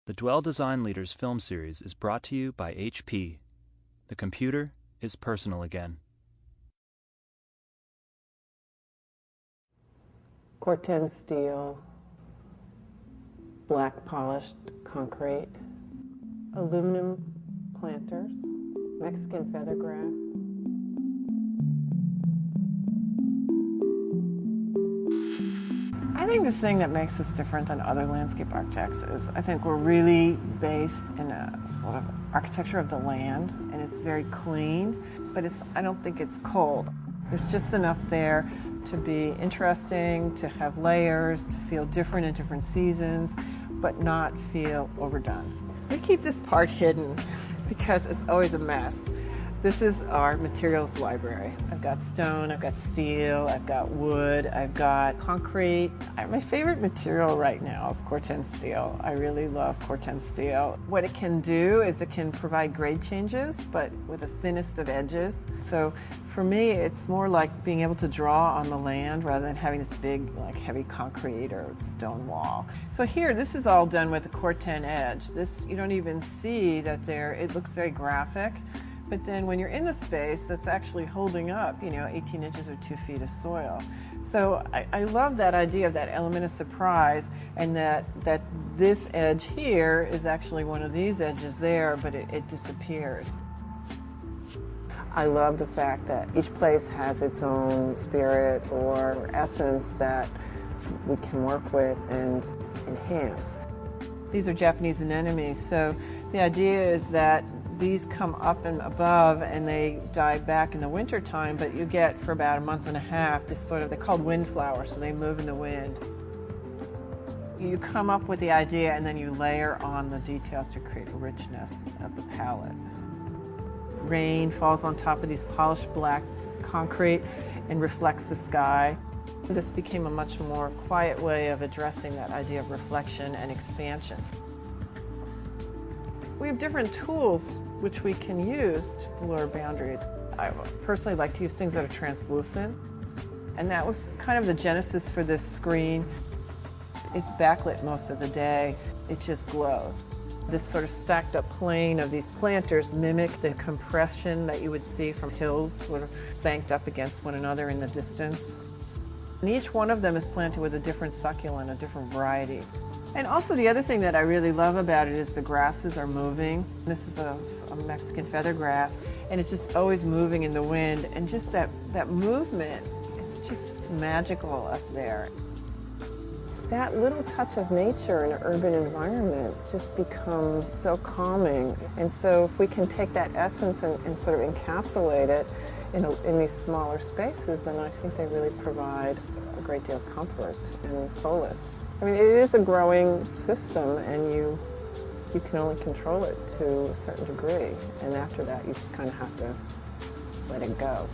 The Dwell Design Leaders film series is brought to you by HP. The computer is personal again. Corten steel, black polished concrete, aluminum planters, Mexican feathergrass. I think the thing that makes us different than other landscape architects is I think we're really based in a sort of architecture of the land, and it's very clean, but I don't think it's cold. There's just enough there to be interesting, to have layers, to feel different in different seasons, but not feel overdone. We keep this part hidden because it's always a mess. This is our materials library. I've got stone, I've got steel, I've got wood, I've got concrete. My favorite material right now is Corten steel. I really love Corten steel. What it can do is it can provide grade changes, but with the thinnest of edges. So for me, it's more like being able to draw on the land rather than having this big, like heavy concrete or stone wall. So here, this is all done with a Corten edge. This, you don't even see that it looks very graphic. But then when you're in the space, that's actually holding up, 18 inches or 2 feet of soil. So I love that idea of that element of surprise, and that this edge here is actually one of these edges there, but it disappears. I love the fact that each place has its own spirit or essence that we can work with and enhance. These are Japanese anemones, so the idea is that these come up and above and they die back in the winter time, but you get for about a month and a half this sort of, they're called wind flowers, so they move in the wind. You come up with the idea and then you layer on the details to create richness of the palette. Rain falls on top of these polished black concrete and reflects the sky. This became a much more quiet way of addressing that idea of reflection and expansion. We have different tools which we can use to blur boundaries. I personally like to use things that are translucent, and that was kind of the genesis for this screen. It's backlit most of the day. It just glows. This sort of stacked up plane of these planters mimic the compression that you would see from hills sort of banked up against one another in the distance. And each one of them is planted with a different succulent, a different variety. And also the other thing that I really love about it is the grasses are moving. This is a Mexican feather grass, and it's just always moving in the wind. And just that movement, it's just magical up there. That little touch of nature in an urban environment just becomes so calming. And so if we can take that essence and sort of encapsulate it in these smaller spaces, then I think they really provide a great deal of comfort and solace. I mean, it is a growing system, and you can only control it to a certain degree. And after that, you just kind of have to let it go.